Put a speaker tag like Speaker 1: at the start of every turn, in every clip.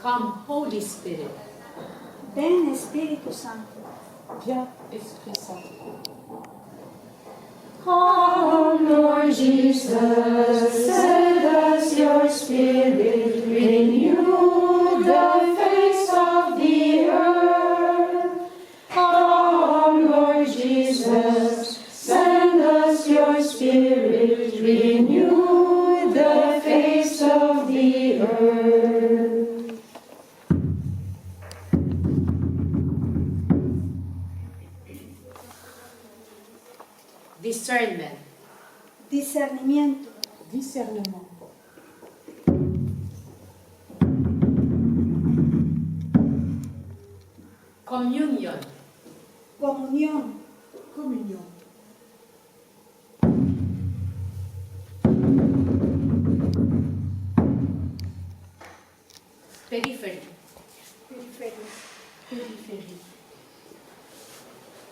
Speaker 1: Come, Holy Spirit.
Speaker 2: Ven Espíritu Santo.
Speaker 1: Viens, Esprit Saint.
Speaker 3: Come, Lord Jesus, send us your Spirit, renew the face of the earth. Come, Lord Jesus, send us your Spirit, renew the face of the earth.
Speaker 1: Discernment.
Speaker 2: Discernimiento.
Speaker 1: Discernement. Communion.
Speaker 2: Comunión.
Speaker 1: Communion. Periphery.
Speaker 2: Periferia.
Speaker 1: Periphery.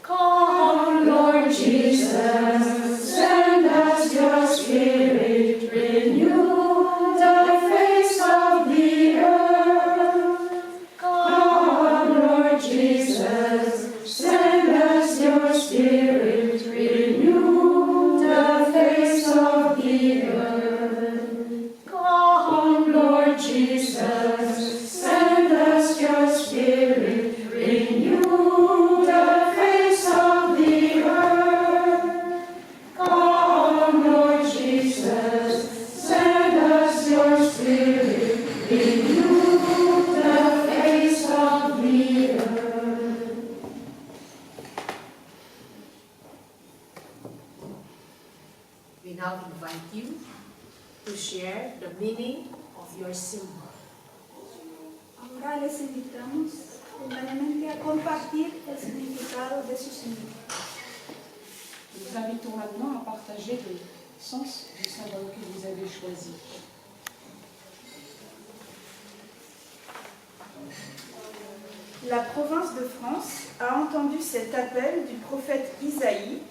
Speaker 3: Come, Lord Jesus, send us your Spirit, renew the face of the earth. Come, Lord Jesus, send us your Spirit, renew the face of the earth. Come, Lord Jesus, send us your Spirit, renew the face of the earth. Come, Lord Jesus, send us your Spirit, renew the face of the earth.
Speaker 1: We now invite you to share the meaning of your symbol.
Speaker 2: Ahora les invitamos primeramente a compartir el significado de su símbolo.
Speaker 4: Nous vous invitons maintenant à partager le sens du symbole que vous avez choisi.
Speaker 2: La province de France a entendu cet appel du prophète Isaïe.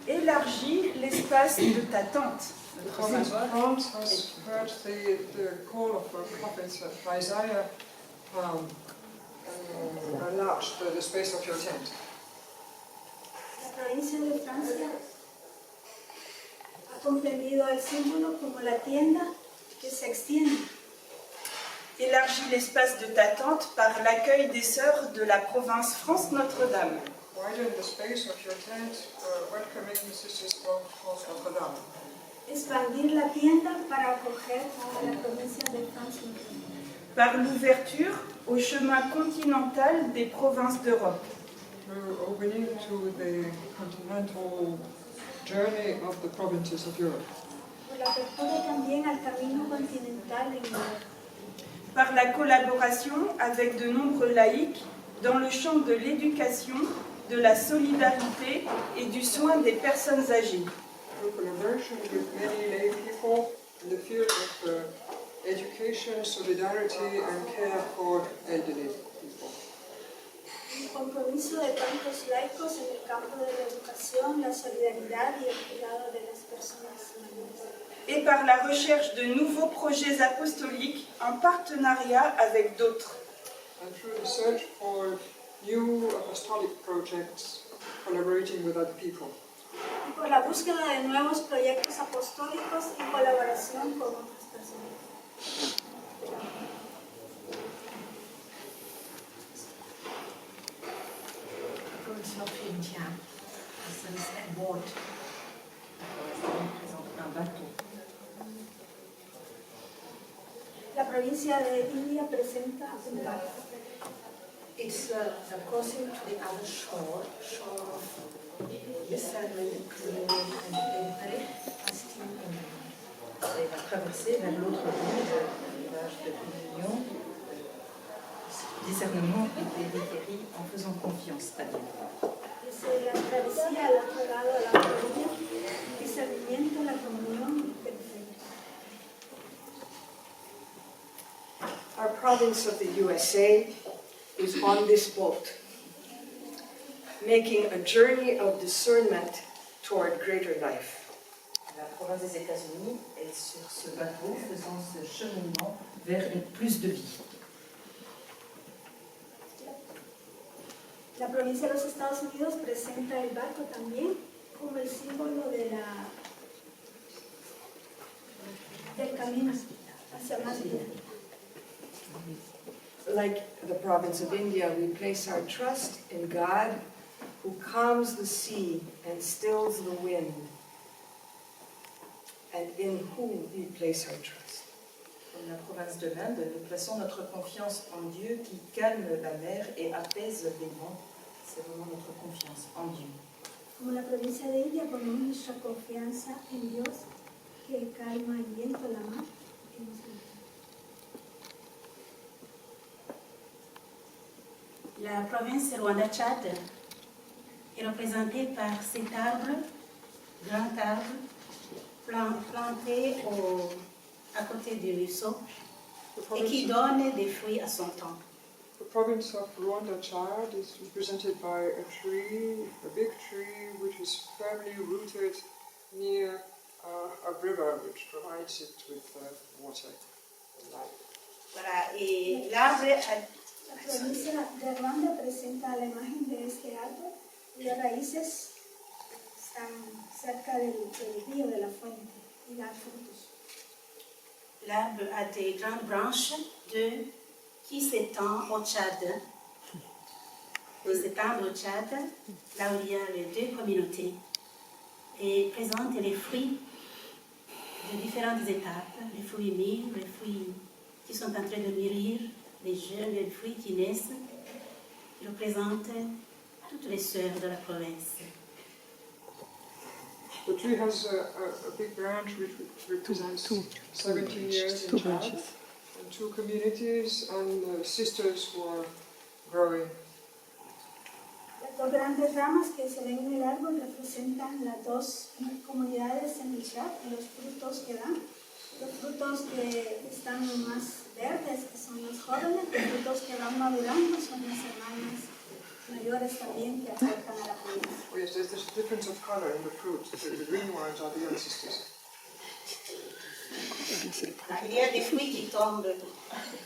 Speaker 2: Élargis l'espace de ta tente.
Speaker 5: The province of France has heard the call of the prophet Isaiah, enlarge the space of your tent.
Speaker 2: La provincia de Francia ha comprendido el símbolo como la tienda que se extiende. Élargis l'espace de ta tente par l'accueil des sœurs de la province France-Notre-Dame.
Speaker 5: Widen the space of your tent, welcoming the sisters of France Notre-Dame.
Speaker 2: Expandir la tienda para acoger a la provincia de Francia.
Speaker 6: Par l'ouverture au chemin continental des provinces d'Europe.
Speaker 5: Through opening to the continental journey of the provinces of Europe.
Speaker 2: Por la apertura también al camino continental en Europa.
Speaker 6: Par la collaboration avec de nombreux laïcs dans le champ de l'éducation, de la solidarité et du soin des personnes âgées.
Speaker 5: Through collaboration with many lay people in the field of education, solidarity and care for elderly people.
Speaker 2: El compromiso de tantos laicos en el campo de la educación, la solidaridad y el cuidado de las personas mayores.
Speaker 6: Et par la recherche de nouveaux projets apostoliques en partenariat avec d'autres.
Speaker 5: And through the search for new apostolic projects, collaborating with other people.
Speaker 2: Y por la búsqueda de nuevos proyectos apostólicos y colaboración con otras personas. La provincia de India presenta un barco.
Speaker 7: It's the crossing to the other shore of discernment, communion and periphery, fasting and c'est la traversée vers l'autre bout du village de communion, discernement et périphérie en faisant confiance à Dieu.
Speaker 2: Es la travesía al otro lado de la orilla, discernimiento, la comunión y periférica.
Speaker 8: Our province of the USA is on this boat, making a journey of discernment toward greater life.
Speaker 7: La province des États-Unis est sur ce bateau faisant ce cheminement vers plus de vie.
Speaker 3: La provincia de los Estados Unidos presenta el barco también como el símbolo del camino hacia más vida.
Speaker 8: Like the province of India, we place our trust in God who calms the sea and stills the wind, and in whom we place our trust.
Speaker 9: Comme la province de l'Inde, nous plaçons notre confiance en Dieu qui calme la mer et apaise les vents. C'est vraiment notre confiance en Dieu.
Speaker 3: Como la provincia de India, ponemos nuestra confianza en Dios que calma el viento, la mar y nos guía.
Speaker 10: La province Rwanda-Tchad est représentée par cet arbre, grand arbre, planté à côté du ruisseau et qui donne des fruits à son temps.
Speaker 5: The province of Rwanda-Chad is represented by a tree, a big tree, which is firmly rooted near a river, which provides it with water and life.
Speaker 10: Voilà, et l'arbre
Speaker 3: La provincia de Ruanda presenta la imagen de este árbol y las raíces están cerca del río, de la fuente, y da frutos.
Speaker 10: L'arbre a des grandes branches qui s'étendent au Tchad. Qui s'étendent au Tchad, là où il y a les deux communautés, et présente les fruits de différentes étapes, les fruits mûrs, les fruits qui sont en train de mûrir, les jeunes, les fruits qui naissent, qui représentent toutes les sœurs de la province.
Speaker 5: The tree has a big branch which represents 17 years in Chad, and two communities and sisters who are growing.
Speaker 3: Las dos grandes ramas que se ven en el árbol representan las dos comunidades en el Chad y los frutos que dan. Los frutos que están más verdes, que son los jóvenes, los frutos que van madurando son las hermanas mayores también que aportan a la provincia.
Speaker 5: Oh yes, there's a difference of color in the fruit. The green ones are the ancestors.
Speaker 10: Il y a des fruits qui tombent,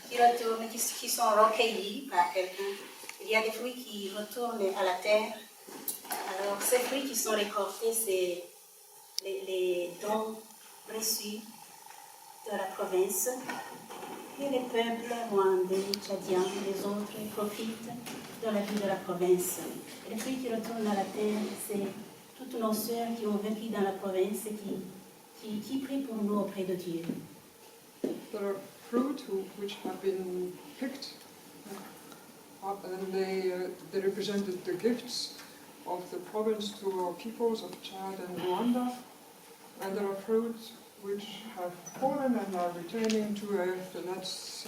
Speaker 10: qui retournent, qui sont recueillis par quelqu'un. Il y a des fruits qui retournent à la terre. Alors, ces fruits qui sont récoltés, c'est les dons reçus de la province. Et les peuples rwandais, tchadiens, les autres profitent de la vie de la province. Et les fruits qui retournent à la terre, c'est toutes nos sœurs qui ont vécu dans la province et qui prient pour nous auprès de Dieu.
Speaker 5: There are fruit which have been picked up, and they represented the gifts of the province to our peoples of Chad and Rwanda. And there are fruits which have fallen and are returning to earth, and that's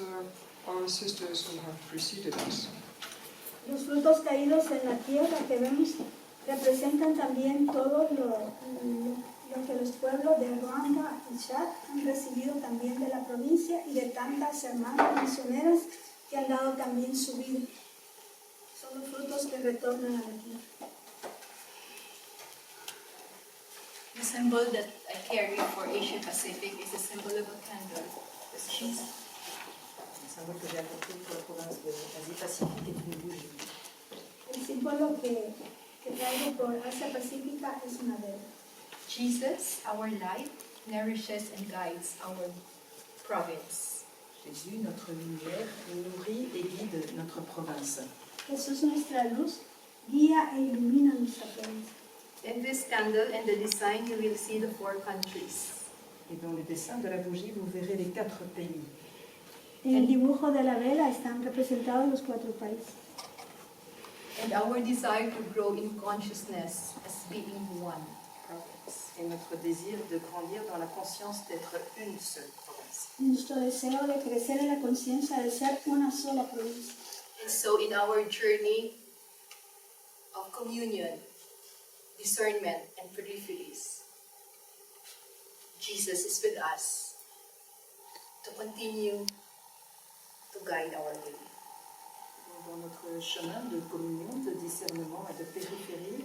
Speaker 5: our sisters who have preceded us.
Speaker 3: Los frutos caídos en la tierra que vemos representan también todo lo que los pueblos de Ruanda y Chad han recibido también de la provincia y de tantas hermanas misioneras que han dado también su vida. Son los frutos que retornan a la tierra.
Speaker 11: The symbol that I carry for Asia Pacific is the symbol of a candle.
Speaker 9: Le symbole que j'ai apporté pour la province de Asie-Pacifique est une bougie.
Speaker 3: El símbolo que traigo por Asia Pacífica es una vela.
Speaker 11: Jesus, our light, nourishes and guides our province.
Speaker 9: Jésus, notre lumière, nourrit et guide notre province.
Speaker 3: Jesús, nuestra luz, guía e ilumina nuestra provincia.
Speaker 11: In this candle and the design, you will see the 4 countries.
Speaker 9: Et dans le dessin de la bougie, vous verrez les 4 pays.
Speaker 3: En el dibujo de la vela están representados los 4 países.
Speaker 11: And our desire to grow in consciousness as being one province.
Speaker 9: Et notre désir de grandir dans la conscience d'être une seule province.
Speaker 3: Nuestro deseo de crecer en la conciencia de ser una sola provincia.
Speaker 11: And so in our journey of communion, discernment, and peripheries, Jesus is with us to continue to guide our way.
Speaker 9: Dans notre chemin de communion, de discernement et de périphérie,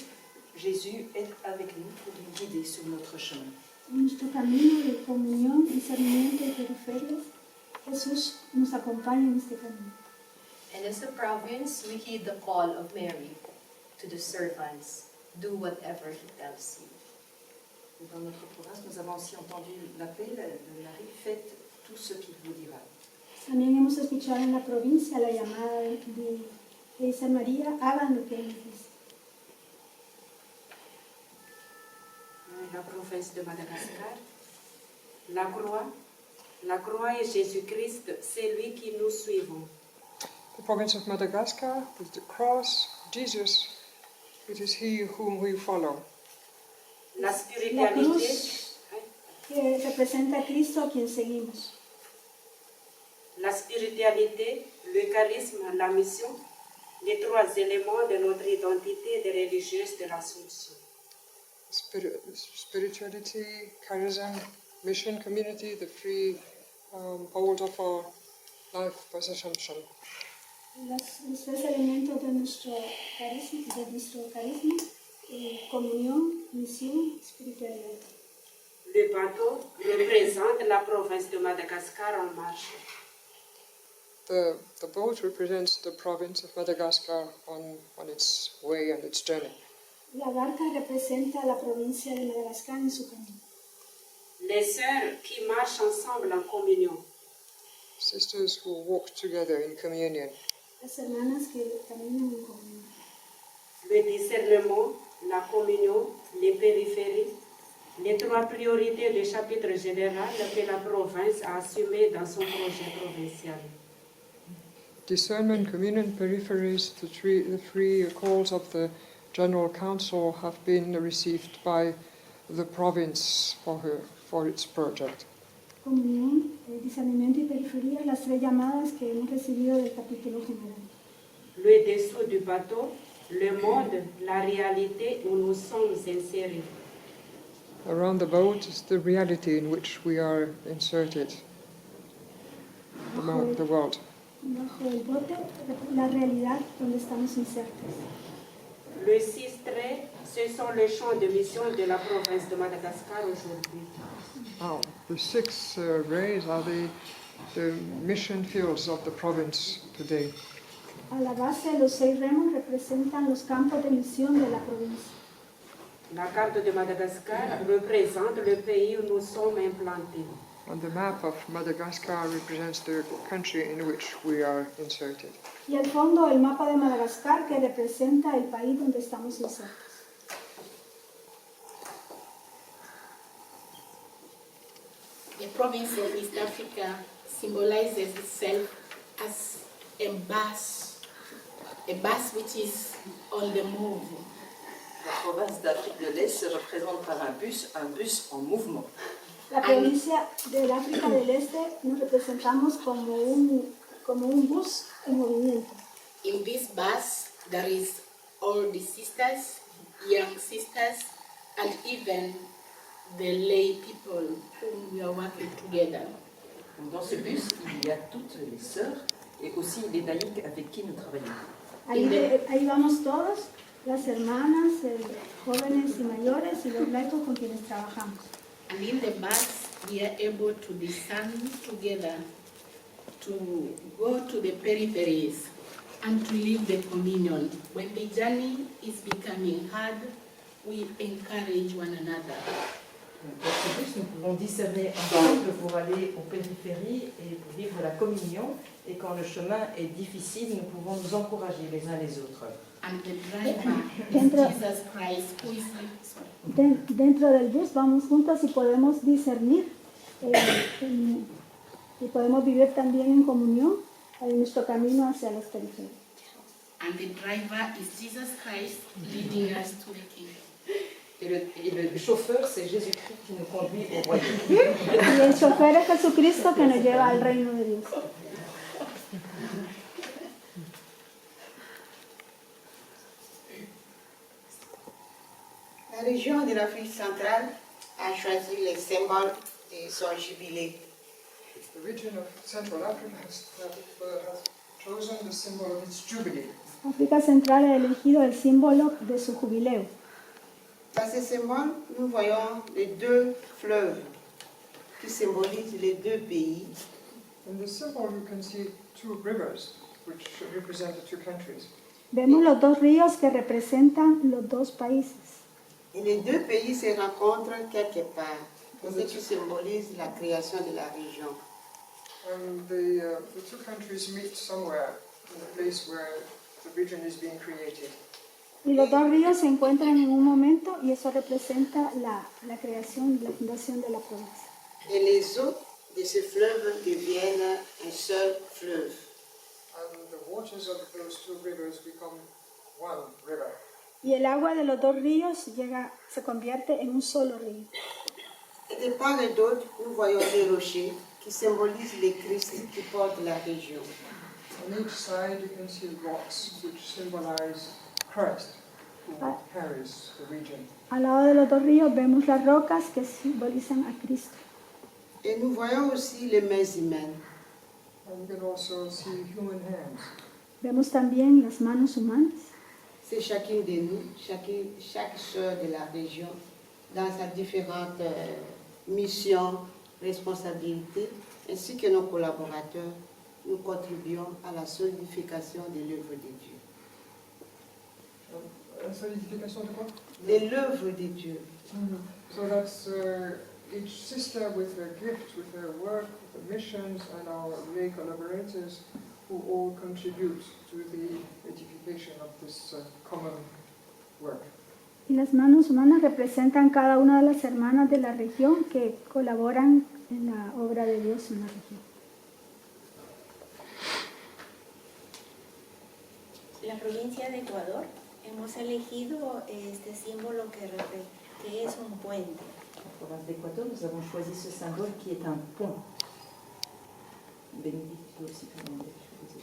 Speaker 9: Jésus est avec nous pour nous guider sur notre chemin.
Speaker 3: En nuestro camino de comunión, discernimiento y periferia, Jesús nos acompaña en este camino.
Speaker 11: And as a province, we heed the call of Mary. to the servants, do whatever he tells you.
Speaker 9: Dans notre province, nous avons aussi entendu l'appel de Marie, faites tout ce qu'il vous dira.
Speaker 3: También hemos escuchado en la provincia la llamada de Isa María, hagan lo que él dice.
Speaker 12: La province de Madagascar, la croix est Jésus-Christ, c'est lui qui nous suivons.
Speaker 5: The province of Madagascar, with the cross, Jesus, it is he whom we follow.
Speaker 12: La
Speaker 3: La
Speaker 12: spiritualité,
Speaker 3: cruz que representa a Cristo a quien seguimos.
Speaker 12: la spiritualité, le charisme, la mission, les trois éléments de notre identité de religieuse de l'Assomption.
Speaker 5: Spirituality, charism, mission, community, the three poles of our life as Assumption.
Speaker 3: Los tres elementos de nuestro carisma, comunión, misión, espiritualidad.
Speaker 12: Le bateau représente la province de Madagascar en marche.
Speaker 5: The boat represents the province of Madagascar on its way and its journey.
Speaker 3: La barca representa la provincia de Madagascar en su camino.
Speaker 12: Les sœurs qui marchent ensemble en communion.
Speaker 5: Sisters who walk together in communion.
Speaker 3: Las hermanas que caminan en comunión.
Speaker 12: Le discernement, la communion, les périphéries, les trois priorités du chapitre général que la province a assumées dans son projet provincial.
Speaker 5: Discernment, communion, peripheries, the three calls of the General Council have been received by the province for its project.
Speaker 3: Comunión, discernimiento y periferia, las tres llamadas que hemos recibido del capítulo general.
Speaker 12: Le dessous du bateau, le monde, la réalité où nous sommes insérés.
Speaker 5: Around the boat is the reality in which we are inserted, the world.
Speaker 3: Bajo el bote, la realidad donde estamos insertos.
Speaker 12: Les 6 traits, ce sont les champs de mission de la province de Madagascar aujourd'hui.
Speaker 5: Oh, the 6 rays are the mission fields of the province today.
Speaker 3: A la base, los 6 remos representan los campos de misión de la provincia.
Speaker 12: La carte de Madagascar représente le pays où nous sommes implantés.
Speaker 5: And the map of Madagascar represents the country in which we are inserted.
Speaker 3: Y al fondo, el mapa de Madagascar que representa el país donde estamos insertos.
Speaker 1: The province of East Africa symbolizes itself as a bus which is on the move.
Speaker 9: La province d'Afrique de l'Est se représente par un bus en mouvement.
Speaker 3: La provincia del África del Este nos representamos como un bus en movimiento.
Speaker 1: In this bus, there is all the sisters, young sisters, and even the lay people whom we are working together.
Speaker 9: Dans ce bus, il y a toutes les sœurs et aussi les laïcs avec qui nous travaillons.
Speaker 3: Ahí vamos todos, las hermanas, jóvenes y mayores y los laicos con quienes trabajamos.
Speaker 1: And in the bus, we are able to discern together, to go to the peripheries and to live the communion. When the journey is becoming hard, we encourage one another.
Speaker 9: Dans ce bus, nous pouvons discerner ensemble pour aller aux périphéries et pour vivre la communion. Et quand le chemin est difficile, nous pouvons nous encourager les uns les autres.
Speaker 1: And the driver is Jesus Christ, who is
Speaker 3: Dentro del bus vamos juntos y podemos discernir y podemos vivir también en comunión en nuestro camino hacia las periferias.
Speaker 1: And the driver is Jesus Christ leading us to the kingdom.
Speaker 9: Et le chauffeur, c'est Jésus-Christ qui nous conduit au royaume.
Speaker 3: Y el chofer es Jesucristo que nos lleva al reino de Dios.
Speaker 10: La région de l'Afrique centrale a choisi le symbole de son jubilé.
Speaker 5: The region of Central Africa has chosen the symbol of its jubilee.
Speaker 3: África Central ha elegido el símbolo de su jubileo.
Speaker 10: Dans ce symbole, nous voyons les 2 fleuves qui symbolisent les 2 pays.
Speaker 5: In the symbol you can see 2 rivers which represent the 2 countries.
Speaker 3: Vemos los dos ríos que representan los dos países.
Speaker 13: Et les deux pays se rencontrent quelque part, ce qui symbolise la création de la région.
Speaker 5: And the two countries meet somewhere in the place where the region is being created.
Speaker 3: Y los dos ríos se encuentran en un momento y eso representa la creación, la fundación de la provincia.
Speaker 13: Et les eaux de ce fleuve deviennent un seul fleuve.
Speaker 5: And the waters of those two rivers become one river.
Speaker 3: Y el agua de los dos ríos se convierte en un solo río.
Speaker 13: Et de part et d'autre, nous voyons des rochers qui symbolisent les Christ qui portent la région.
Speaker 5: On each side you can see rocks which symbolize Christ who carries the region.
Speaker 3: Al lado de los dos ríos vemos las rocas que simbolizan a Cristo.
Speaker 13: Et nous voyons aussi les mains humaines.
Speaker 5: And you can also see human hands.
Speaker 3: Vemos también las manos humanas.
Speaker 13: C'est chacune de nous, chaque sœur de la région, dans sa différente mission, responsabilité, ainsi que nos collaborateurs, nous contribuons à la solidification de l'œuvre de Dieu.
Speaker 5: La solidification de quoi?
Speaker 13: De l'œuvre de Dieu.
Speaker 5: So that's each sister with her gift, with her work, with the missions, and our lay collaborators who all contribute to the edification of this common work.
Speaker 3: Y las manos humanas representan cada una de las hermanas de la región que colaboran en la obra de Dios en la región.
Speaker 14: La provincia de Ecuador hemos elegido este símbolo que es un puente.
Speaker 9: En province d'Équateur, nous avons choisi ce symbole qui est un pont. Bénédicte peut aussi demander, je suis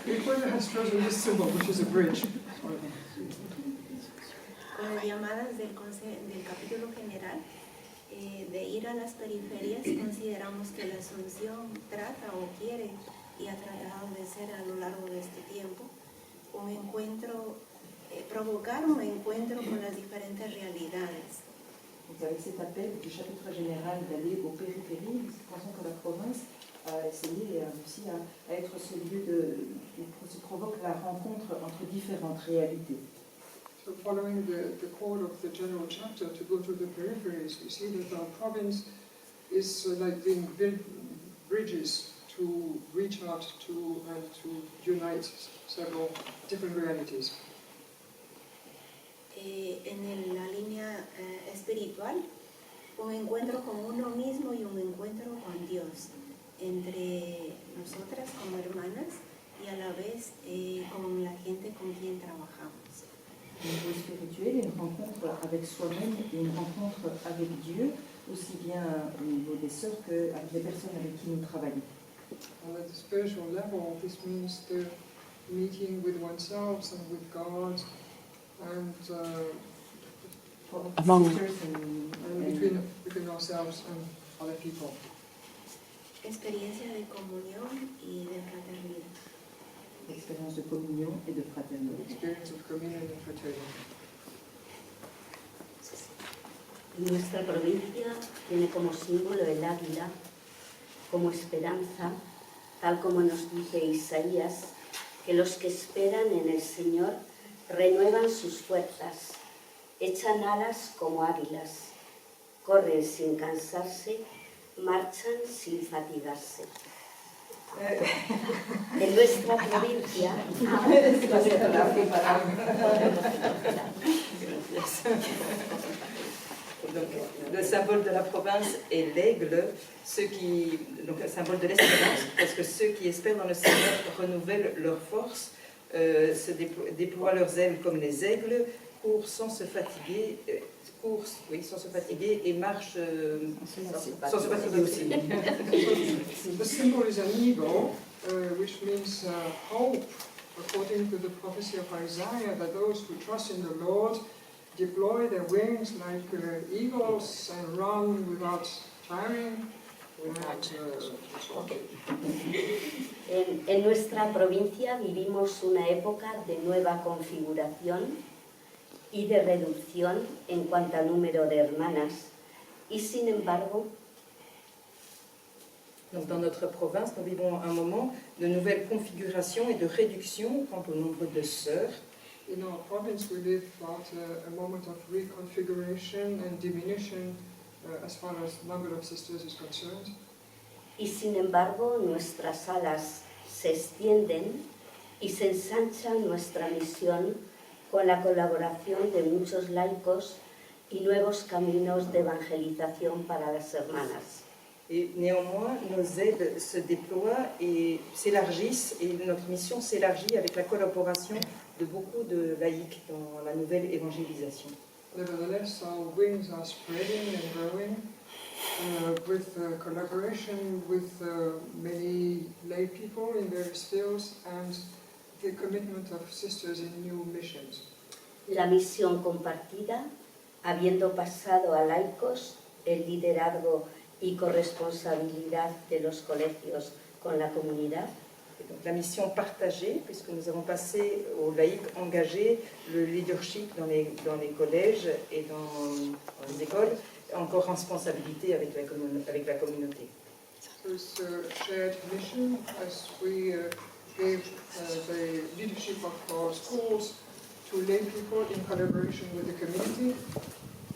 Speaker 5: Ecuador has chosen this symbol, which is a bridge.
Speaker 14: Con las llamadas del capítulo general de ir a las periferias, consideramos que la Asunción trata o quiere y ha tratado de ser a lo largo de este tiempo un encuentro, provocar un encuentro con las diferentes realidades.
Speaker 9: Donc avec cet appel du chapitre général d'aller aux périphéries, nous pensons que la province a essayé aussi à être ce lieu qui provoque la rencontre entre différentes réalités.
Speaker 5: So following the call of the general chapter to go to the peripheries, we see that our province is like being bridges to reach out to and to unite several different realities.
Speaker 14: En la línea espiritual, un encuentro con uno mismo y un encuentro con Dios, entre nosotras como hermanas y a la vez con la gente con quien trabajamos.
Speaker 9: Au niveau spirituel, une rencontre avec soi-même et une rencontre avec Dieu, aussi bien au niveau des sœurs qu'avec les personnes avec qui nous travaillons.
Speaker 5: And at the spiritual level, this means the meeting with oneself and with God, and between ourselves and other people.
Speaker 14: Experiencia de comunión y de fraternidad.
Speaker 9: Expérience de communion et de fraternité.
Speaker 5: Experience of communion and fraternity.
Speaker 15: Nuestra provincia tiene como símbolo el águila, como esperanza, tal como nos dice Isaías, que los que esperan en el Señor renuevan sus fuerzas, echan alas como águilas, corren sin cansarse, marchan sin fatigarse. En nuestra provincia...
Speaker 16: Donc, le symbole de la province est l'aigle, donc un symbole de l'espérance, parce que ceux qui espèrent dans le Seigneur renouvellent leurs forces, déploient leurs ailes comme les aigles, courent sans se fatiguer, et marchent sans se fatiguer aussi.
Speaker 5: The symbol is an eagle, which means hope, according to the prophecy of Isaiah, that those who trust in the Lord deploy their wings like eagles and run without tiring.
Speaker 15: En nuestra provincia vivimos una época de nueva configuración y de reducción en cuanto a número de hermanas, y sin embargo
Speaker 16: Donc, dans notre province, nous vivons un moment de nouvelle configuration et de réduction quant au nombre de sœurs.
Speaker 5: In our province, we live at a moment of reconfiguration and diminution as far as number of sisters is concerned.
Speaker 15: Y sin embargo, nuestras alas se extienden y se ensancha nuestra misión con la colaboración de muchos laicos y nuevos caminos de evangelización para las hermanas.
Speaker 16: Et néanmoins, nos aides se déploient et s'élargissent, et notre mission s'élargit avec la collaboration de beaucoup de laïcs dans la nouvelle évangélisation.
Speaker 5: Nevertheless, our wings are spreading and growing with collaboration with many lay people in various fields and the commitment of sisters in new missions.
Speaker 15: La misión compartida, habiendo pasado a laicos el liderazgo y corresponsabilidad de los colegios con la comunidad.
Speaker 16: Et donc la mission partagée, puisque nous avons passé aux laïcs engagés le leadership dans les collèges et dans les écoles, en co-responsabilité avec la communauté.
Speaker 5: This shared mission as we gave the leadership of our schools to lay people in collaboration with the community.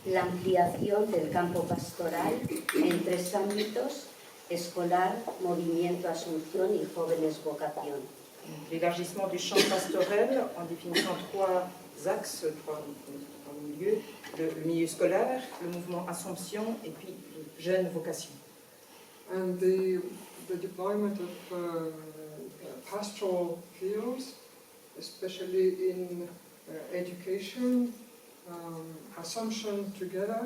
Speaker 15: La ampliación del campo pastoral en 3 ámbitos: escolar, movimiento Asunción y jóvenes vocación.
Speaker 16: L'élargissement du champ pastorel en définissant 3 axes, 3 milieux, le milieu scolaire, le mouvement Assomption et puis jeunes vocations.
Speaker 5: And the deployment of pastoral fields, especially in education, Assumption together,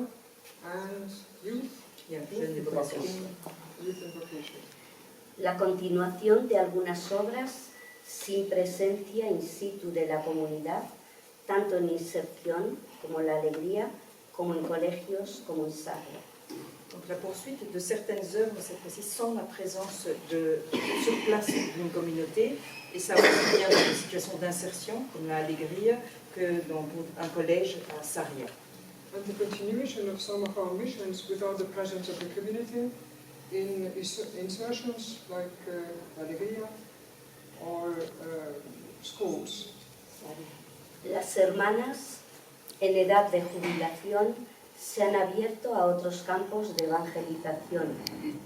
Speaker 5: and youth.
Speaker 16: Jeunes et vocations.
Speaker 15: La continuación de algunas obras sin presencia in situ de la comunidad, tanto en inserción como la alegría, como en colegios, como en Sarria.
Speaker 16: Donc la poursuite de certaines œuvres, cette fois-ci sans la présence sur place d'une communauté, et ça aussi bien dans des situations d'insertion, comme la Alegría, que dans un collège à Sarria.
Speaker 5: And the continuation of some of our missions without the presence of the community in insertions like Alegría or schools.
Speaker 15: Las hermanas en edad de jubilación se han abierto a otros campos de evangelización: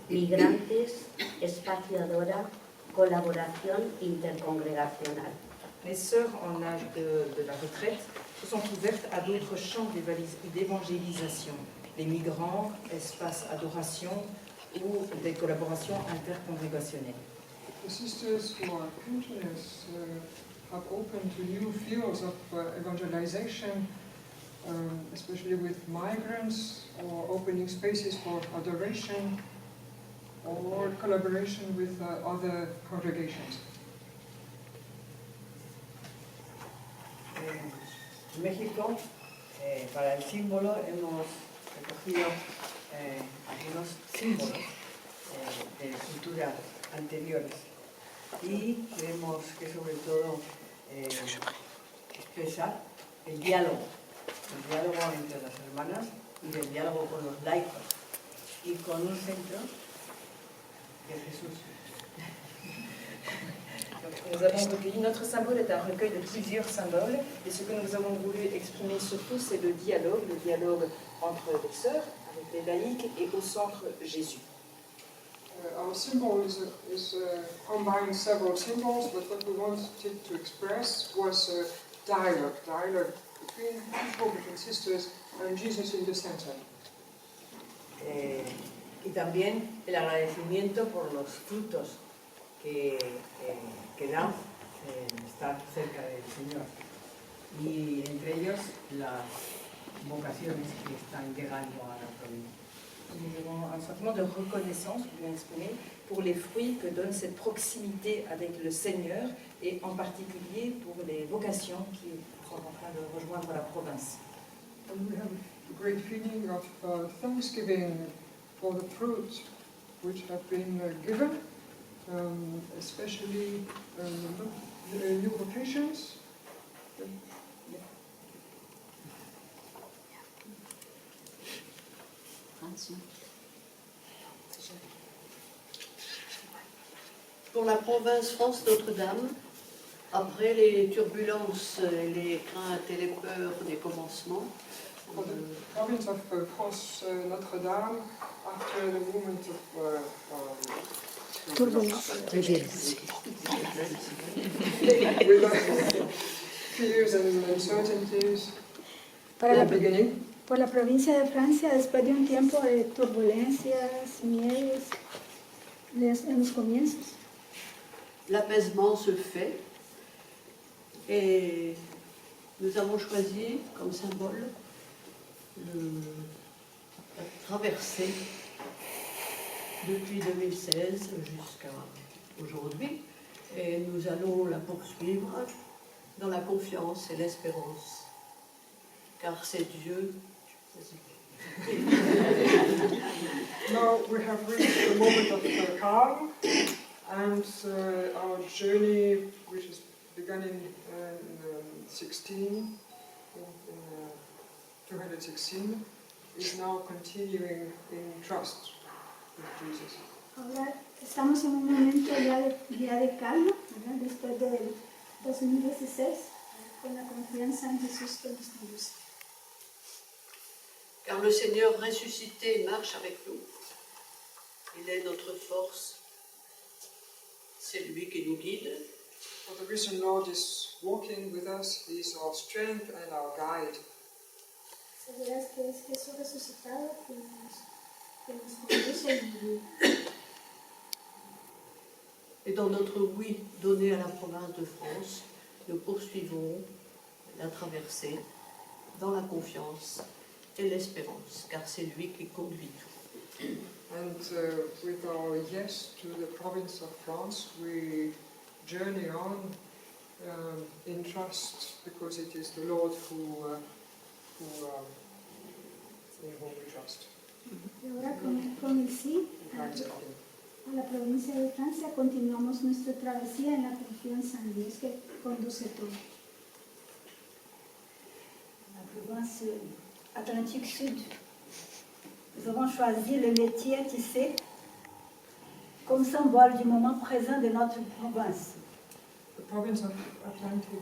Speaker 15: migrantes, espacio Adora, colaboración intercongregacional.
Speaker 16: Les sœurs en âge de la retraite se sont ouvertes à d'autres champs d'évangélisation, les migrants, espace adoration ou des collaborations intercongrégationnelles.
Speaker 5: The sisters who are pensioners have opened to new fields of evangelization, especially with migrants, or opening spaces for adoration or collaboration with other congregations.
Speaker 17: En México, para el símbolo hemos recogido algunos símbolos de culturas anteriores y creemos que sobre todo expresa el diálogo entre las hermanas y el diálogo con los laicos y con un centro de Jesús.
Speaker 16: Nous avons recueilli, notre symbole est un recueil de plusieurs symboles, et ce que nous avons voulu exprimer surtout, c'est le dialogue entre les sœurs, avec les laïcs, et au centre Jésus.
Speaker 5: Our symbol combines several symbols, but what we wanted to express was dialogue between people, between sisters, and Jesus in the center.
Speaker 17: Y también el agradecimiento por los frutos que da estar cerca del Señor, y entre ellos las vocaciones que están llegando a la provincia.
Speaker 16: Nous avons un sentiment de reconnaissance, bien exprimé, pour les fruits que donne cette proximité avec le Seigneur, et en particulier pour les vocations qui sont en train de rejoindre la province.
Speaker 5: And we have a great feeling of thanksgiving for the fruits which have been given, especially new vocations.
Speaker 18: Pour la province France Notre-Dame, après les turbulences, les craintes et les peurs des commencements,
Speaker 5: For the province of France Notre-Dame, after the moment of
Speaker 3: Turbulence.
Speaker 5: fears and uncertainties
Speaker 3: Para
Speaker 5: in
Speaker 3: la,
Speaker 5: the beginning,
Speaker 3: por la provincia de Francia, después de un tiempo de turbulencias, miedos, en los comienzos,
Speaker 18: l'apaisement se fait et nous avons choisi comme symbole la traversée depuis 2016 jusqu'à aujourd'hui et nous allons la poursuivre dans la confiance et l'espérance car c'est Dieu.
Speaker 5: now we have reached the moment of calm, and our journey, which is begun in 216, is now continuing in trust with Jesus.
Speaker 3: ahora estamos en un momento ya de calma, ¿verdad? Después del 2016, con la confianza en Jesús que nos conduce.
Speaker 18: Car le Seigneur ressuscité marche avec nous. Il est notre force. C'est lui qui nous guide.
Speaker 5: For the risen Lord is walking with us, He is our strength and our guide.
Speaker 3: Sabrás que es Jesús resucitado que nos conduce en la vida.
Speaker 18: Et dans notre oui donné à la province de France, nous poursuivons la traversée dans la confiance et l'espérance, car c'est lui qui conduit tout.
Speaker 5: And with our yes to the province of France, we journey on in trust, because it is the Lord in whom we trust.
Speaker 3: Y ahora con el sí a la provincia de Francia continuamos nuestra travesía en la confianza en Dios que conduce todo.
Speaker 19: La province Atlantique Sud. Nous avons choisi le métier tissé comme symbole du moment présent de notre province.
Speaker 5: The province of Atlantic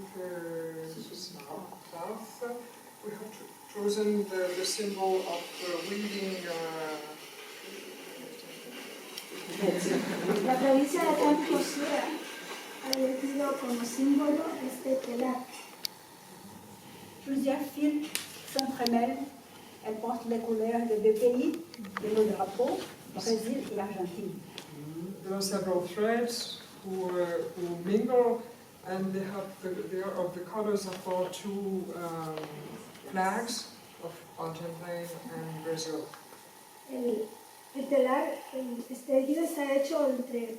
Speaker 5: South, we have chosen the symbol of weaving.
Speaker 3: La provincia de Atlántico Sur ha elegido como símbolo este telar.
Speaker 19: Plusieurs fils s'entremêlent. Elles portent les couleurs de deux pays, de nos drapeaux, Brésil et Argentine.
Speaker 5: There are several threads who mingle, and they are of the colors of our two flags of Argentina and Brazil.
Speaker 3: El telar tejido está hecho entre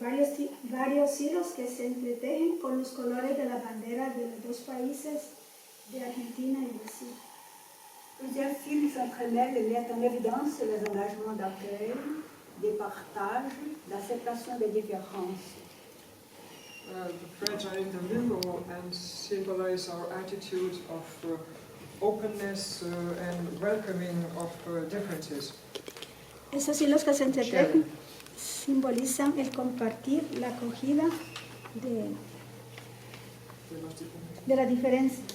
Speaker 3: varios hilos que se entretejen con los colores de la bandera de los dos países de Argentina y Brasil.
Speaker 19: Plusieurs fils s'entremêlent et mettent en évidence les engagements d'accueil, des partages, d'acceptation des différences.
Speaker 5: The threads are intermingled and symbolize our attitude of openness and welcoming of differences.
Speaker 3: Esos hilos que se entretejen simbolizan el compartir, la acogida de las diferencias.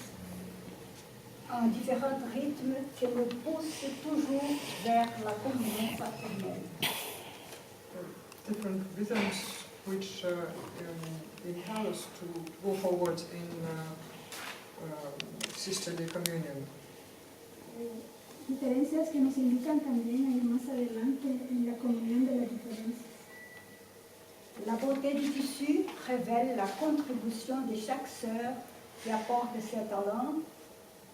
Speaker 19: En différents rythmes qui nous poussent toujours vers la communion fraternelle.
Speaker 5: Different rhythms which impel us to go forward in sisterly communion.
Speaker 3: Diferencias que nos invitan también a ir más adelante en la comunión de las diferencias.
Speaker 19: La beauté du tissu révèle la contribution de chaque sœur qui apporte ses talents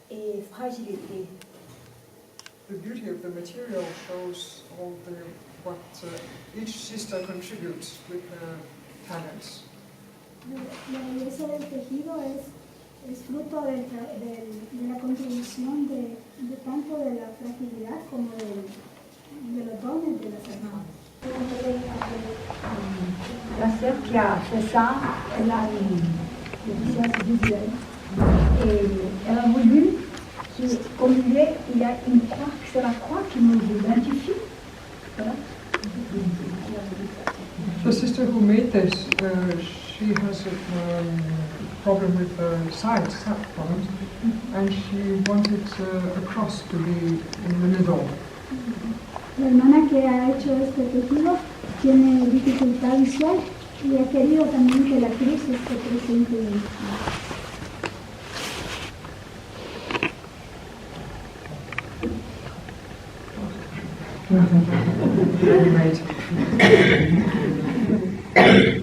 Speaker 19: et fragilité.
Speaker 5: The beauty of the material shows what each sister contributes with her talents.
Speaker 3: La belleza del tejido es fruto de la contribución de tanto de la fragilidad como de los dones de las hermanas.
Speaker 19: La sœur qui a fait ça, elle a une science visuelle. Et elle a voulu qu'au milieu, il y a une croix, c'est la croix qui nous identifie. Voilà.
Speaker 5: The sister who made this, she has a problem with sight problems, and she wanted a cross to be in the middle.
Speaker 3: La hermana que ha hecho este tejido tiene dificultad visual y ha querido también que la cruz esté presente en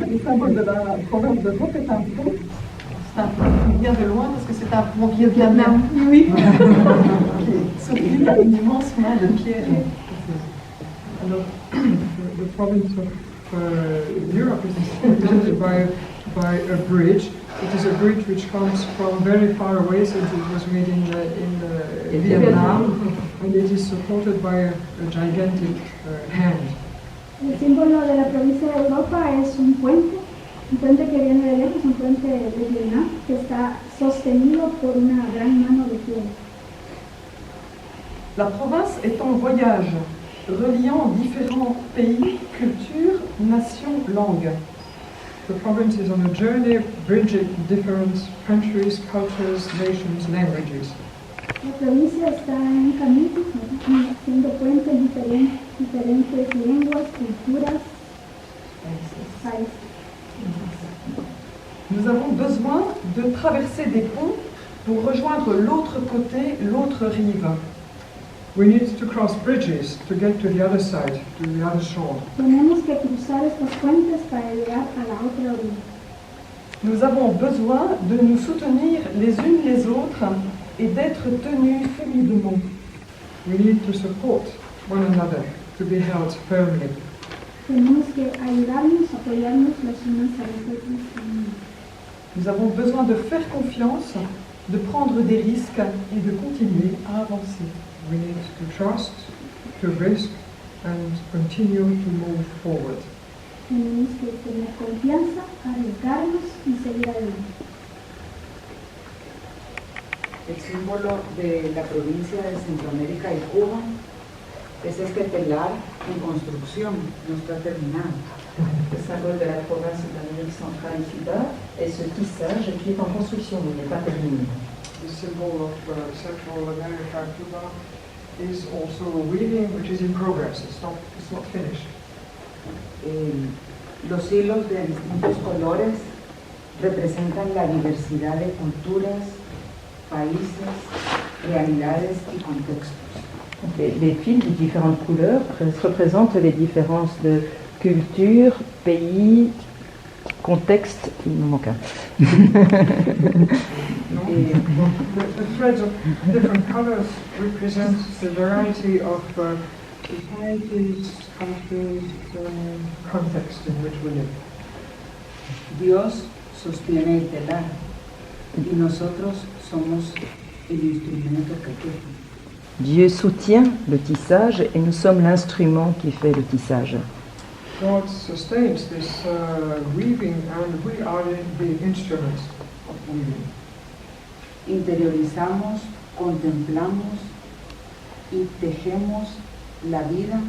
Speaker 4: Le symbole de la province de Vaud est un pont. C'est un pont qui vient de loin parce que c'est un pont vietnamien. Oui. Sur lui, il y a une immense main de pierre.
Speaker 5: Alors, the province of Europe is represented by a bridge. It is a bridge which comes from very far away, since it was made in Vietnam, and it is supported by a gigantic hand.
Speaker 3: El símbolo de la provincia de Europa es un puente que viene de lejos, un puente de Vietnam, que está sostenido por una gran mano de piedra.
Speaker 4: La province est en voyage, reliant différents pays, cultures, nations, langues.
Speaker 5: The province is on a journey bridging different countries, cultures, nations, languages.
Speaker 3: La provincia está en camino, haciendo puentes diferentes lenguas, culturas, países.
Speaker 4: Nous avons besoin de traverser des ponts pour rejoindre l'autre côté, l'autre rive.
Speaker 5: We need to cross bridges to get to the other side, to the other shore.
Speaker 3: Tenemos que cruzar estos puentes para llegar a la otra orilla.
Speaker 4: Nous avons besoin de nous soutenir les unes les autres et d'être tenus solidement.
Speaker 5: We need to support one another, to be held firmly.
Speaker 3: Tenemos que ayudarnos, apoyarnos las unas a las otras.
Speaker 4: Nous avons besoin de faire confiance, de prendre des risques et de continuer à avancer.
Speaker 5: We need to trust, to risk, and continue to move forward.
Speaker 3: Tenemos que tener confianza, arriesgarnos y seguir adelante.
Speaker 9: El símbolo de la provincia de Centroamérica y Cuba es este telar en construcción, no está terminado.
Speaker 20: Le symbole de la province d'Amérique centrale et Cuba est ce tissage qui est en construction, il n'est pas terminé.
Speaker 5: The symbol of Central America, Cuba, is also a weaving which is in progress. It's not finished.
Speaker 9: Los hilos de distintos colores representan la diversidad de culturas, países, realidades y contextos.
Speaker 20: Les fils de différentes couleurs représentent les différences de culture, pays, contexte. Il me manque un.
Speaker 5: The threads of different colors represent the variety of societies, cultures, context in which we live.
Speaker 9: Dios sostiene el telar y nosotros somos el instrumento que teje.
Speaker 20: Dieu soutient le tissage et nous sommes l'instrument qui fait le tissage.
Speaker 5: God sustains this weaving, and we are the instruments of weaving.
Speaker 9: Interiorizamos, contemplamos y tejemos la vida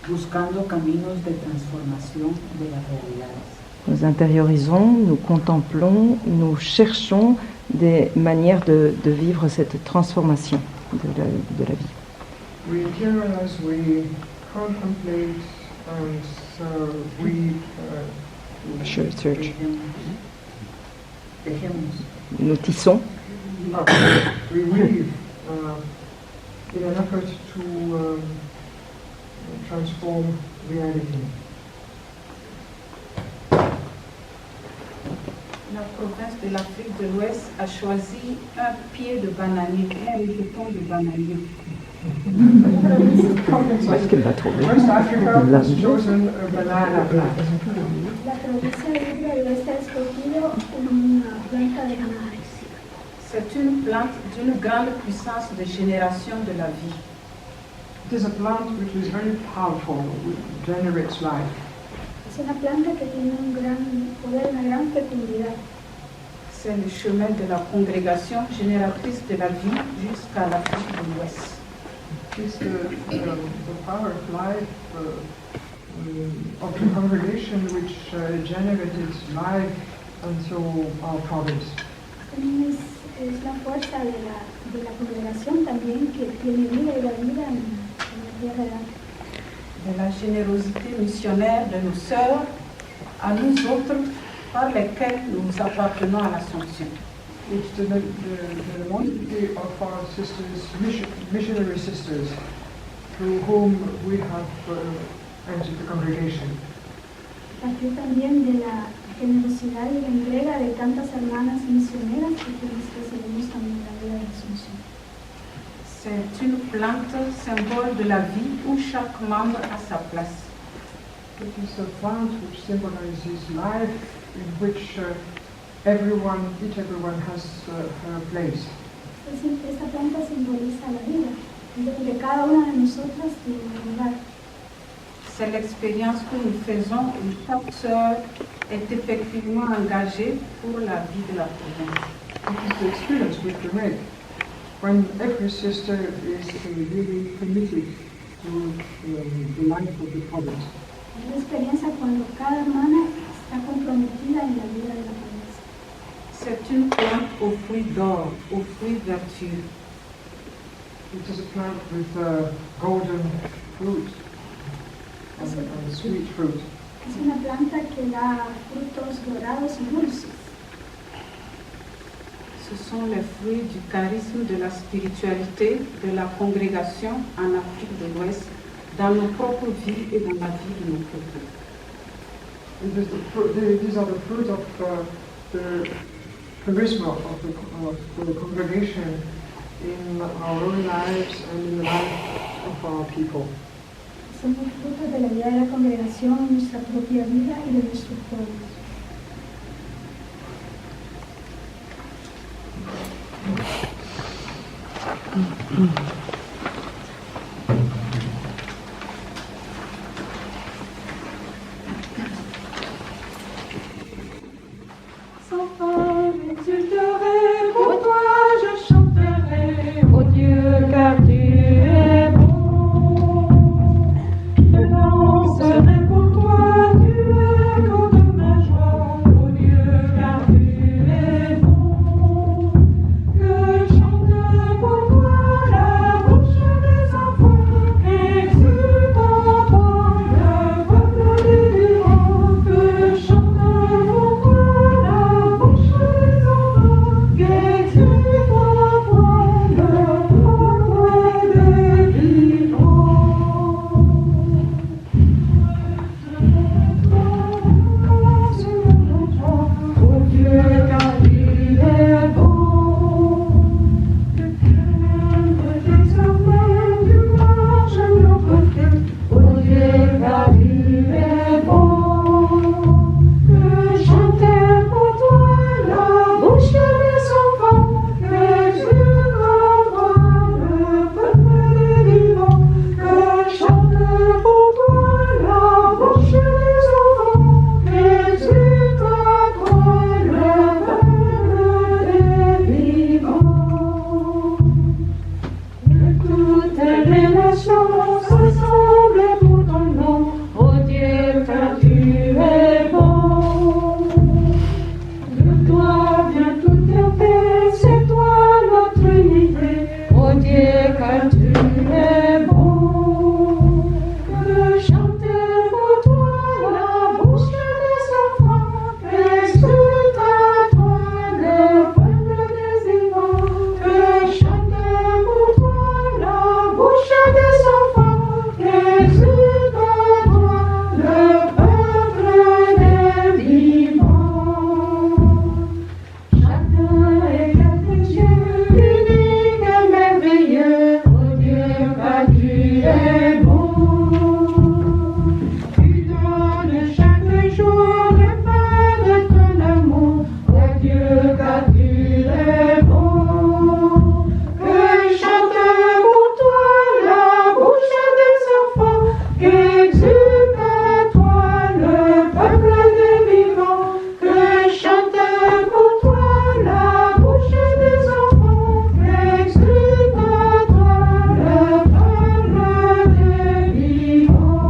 Speaker 9: buscando caminos de transformación de las realidades.
Speaker 20: Nous intériorisons, nous contemplons, nous cherchons des manières de vivre cette transformation de la vie.
Speaker 5: We interiorize, we contemplate, and we
Speaker 20: Search.
Speaker 9: Tejemos.
Speaker 20: Nous tissons.
Speaker 5: We weave in an effort to transform reality.
Speaker 21: La province de l'Afrique de l'Ouest a choisi un pied de bananier, un végéton de bananier.
Speaker 20: Est-ce qu'elle va trouver?
Speaker 5: West Africa has chosen a banana plant.
Speaker 3: La provincia de Libra del Oeste ha escogido una planta de banana.
Speaker 21: C'est une plante d'une grande puissance de génération de la vie.
Speaker 5: It is a plant which is very powerful, which generates life.
Speaker 3: Es una planta que tiene un gran poder, una gran fecundidad.
Speaker 21: C'est le chemin de la congrégation génératrice de la vie jusqu'à l'Afrique de l'Ouest.
Speaker 5: It's the power of life of the congregation which generated life unto our province.
Speaker 3: También es la fuerza de la congregación también que tiene vida y da vida en la tierra.
Speaker 21: De la générosité missionnaire de nos sœurs à nous autres par lesquelles nous appartenons à l'Assomption.
Speaker 5: It's the quantity of our sisters, missionary sisters, through whom we have entered the congregation.
Speaker 3: Partió también de la generosidad y la entrega de tantas hermanas misioneras que recibimos también la vida de la Asunción.
Speaker 21: C'est une plante symbole de la vie où chaque membre a sa place.
Speaker 5: It is a plant which symbolizes life in which each everyone has her place.
Speaker 3: Esta planta simboliza la vida, donde cada una de nosotras tiene un lugar.
Speaker 21: C'est l'expérience que nous faisons où chaque sœur est effectivement engagée pour la vie de la province.
Speaker 5: It is the experience which we make when every sister is really committed to the life of the province.
Speaker 3: Es la experiencia cuando cada hermana está comprometida en la vida de la provincia.
Speaker 21: C'est une plante aux fruits d'or, aux fruits vertueux.
Speaker 5: It is a plant with golden fruit and sweet fruit.
Speaker 3: Es una planta que da frutos dorados y dulces.
Speaker 21: Ce sont les fruits du charisme de la spiritualité de la congrégation en Afrique de l'Ouest, dans nos propres vies et dans la vie de nos peuples.
Speaker 5: These are the fruit of the charisma of the congregation in our own lives and in the life of our people.
Speaker 3: Son los frutos de la vida de la congregación en nuestra propia vida y de nuestros pueblos.
Speaker 21: Sans fin, j'exulterai, pour toi je chanterai, ô Dieu, car tu es bon. Je danserai pour toi, tu es l'écho de ma joie, ô Dieu, car tu es bon. Que chante pour toi la bouche des enfants, exulte en toi le peuple des vivants. Que chante pour toi la bouche des enfants, exulte en toi le peuple des vivants. Oh Dieu, car tu es bon. Tes enfants du marche à nos côtés. Oh Dieu, car tu es bon. Que chanter pour toi la bouche des enfants, exulte en toi le peuple des vivants. Que chanter pour toi la bouche des enfants, exulte en toi le peuple des vivants. Que toutes les nations s'assemblent pour ton nom, ô Dieu, car tu es bon. De toi vient toute la paix, c'est toi notre unité, ô Dieu, car tu es bon. Que chanter pour toi la bouche des enfants, exulte en toi le peuple des vivants. Que chanter pour toi la bouche des enfants, exulte en toi le peuple des vivants. Chacun est quelque Dieu, unique et merveilleux, ô Dieu, car tu es bon. Tu donnes chaque jour le pain de ton amour, ô Dieu, car tu es bon. Que chante pour toi la bouche des enfants, qu'exulte en toi le peuple des vivants. Que chante pour toi la bouche des enfants, qu'exulte en toi le peuple des vivants.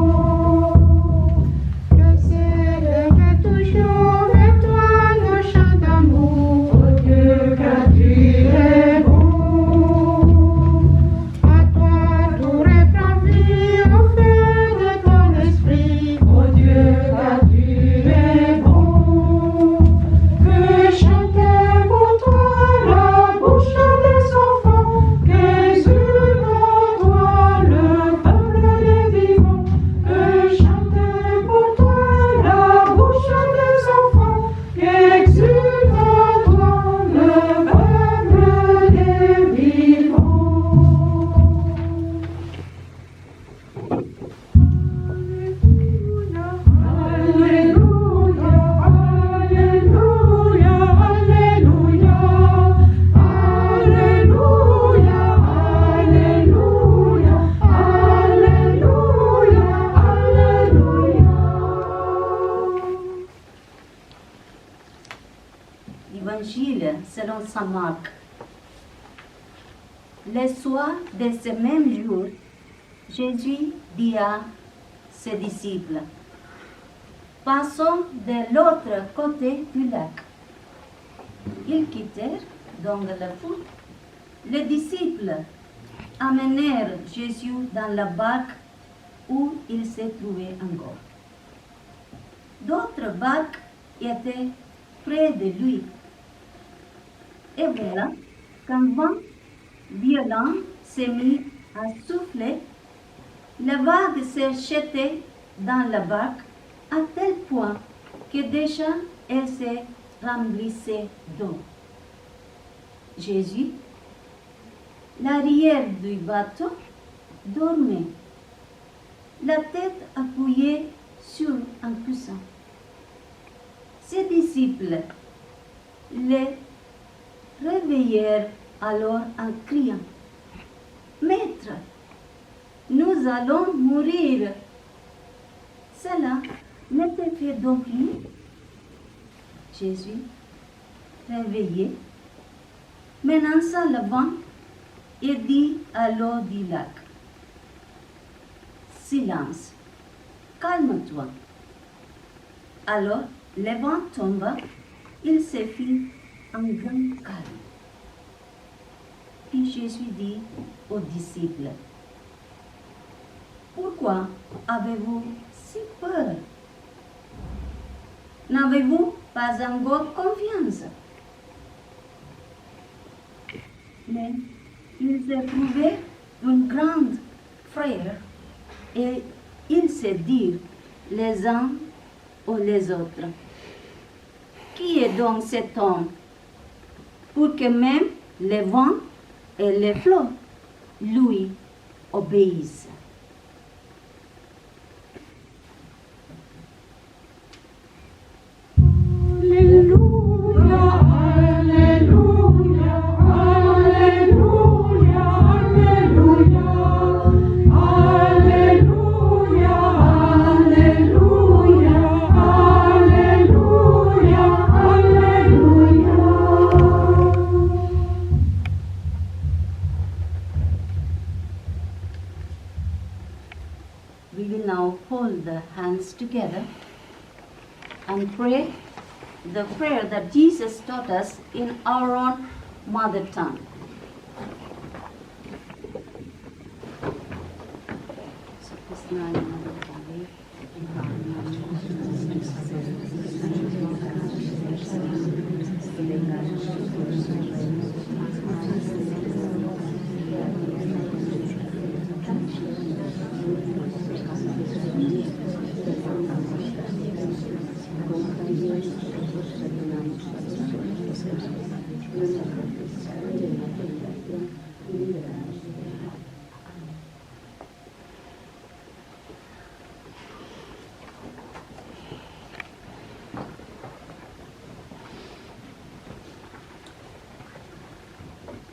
Speaker 15: l'Évangile selon saint Marc. Le soir de ce même jour, Jésus dit à ses disciples, « Passons de l'autre côté du lac. » Ils quittèrent donc la foule. Les disciples amenèrent Jésus dans la barque où il se trouvait encore. D'autres barques étaient près de lui. Et voilà qu'un vent violent s'est mis à souffler. La vague s'est jetée dans la barque à tel point que déjà elle se remplissait d'eau. Jésus, l'arrière du bateau, dormait, la tête appuyée sur un coussin. Ses disciples le réveillèrent alors en criant, « Maître, nous allons mourir. » Cela ne te fait donc rien. Jésus, réveillé, menaça le vent et dit à l'eau du lac, « Silence, calme-toi. » Alors le vent tomba, il se fit un grand calme. Puis Jésus dit aux disciples, « Pourquoi avez-vous si peur? N'avez-vous pas encore confiance? » Mais ils éprouvaient une grande frayeur et ils se dirent les uns aux les autres, « Qui est donc cet homme pour que même les vents et les flots lui obéissent? » We will now hold the hands together and pray the prayer that Jesus taught us in our own mother tongue.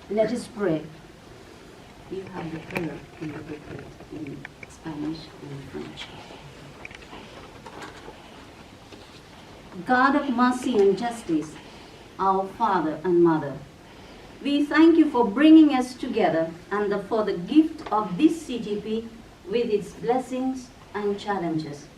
Speaker 15: Let us pray. You have the prayer in the booklet in Spanish and French. God of mercy and justice, our Father and Mother, we thank you for bringing us together and for the gift of this CGP with its blessings and challenges.